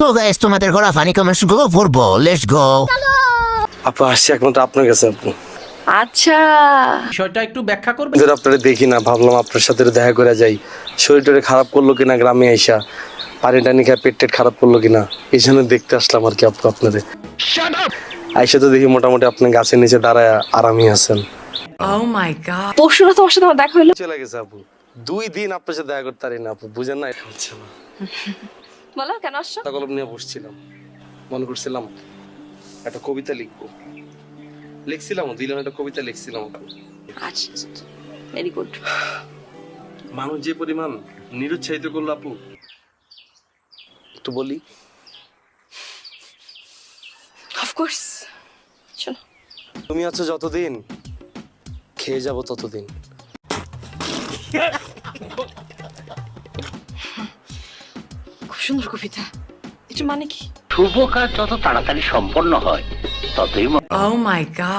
তো গাইস তোমাদের করা ফানি কমেন্টস গুলো পড়বো, লেটস গো। আপু আসছি একমাত্র আপনার কাছে আপু। আচ্ছা, বিষয়টা একটু ব্যাখ্যা করবে? যদি আপনারা দেখি না, ভাবলাম আপনার সাথে দেখা করে যাই। শরীরটা খারাপ করলো কিনা গ্রামে আইসা, পানি টানি খায় পেট টেট খারাপ করলো কিনা, এই জন্য দেখতে আসলাম আর কি আপু আপনাদের। আইসা তো দেখি মোটামুটি আপনি গাছের নিচে দাঁড়ায় আরামই আছেন। ও মাই গড, পরশু না তোমার সাথে আমার দেখা হলো। চলে গেছে আপু, 2 দিন আপনার সাথে দেখা করতে পারি না আপু, বুঝেন না? এটা হচ্ছে না, বলো কেন আসছো? খাতা কলম নিয়ে বসছিলাম, মনে করছিলাম একটা কবিতা লিখবো, লিখছিলাম দিলাম একটা কবিতা লিখছিলাম আপু। আচ্ছা, ভেরি গুড। মানুষ যে পরিমাণ নিরুৎসাহিত করলো আপু, একটু বলি। অফকোর্স, শোনো। তুমি আছো যতদিন, খেয়ে যাবো ততদিন। খুব সুন্দর কবিতা। এটা মানে কি? শুভ কাজ যত তাড়াতাড়ি সম্পন্ন হয় ততই ও মাই গড।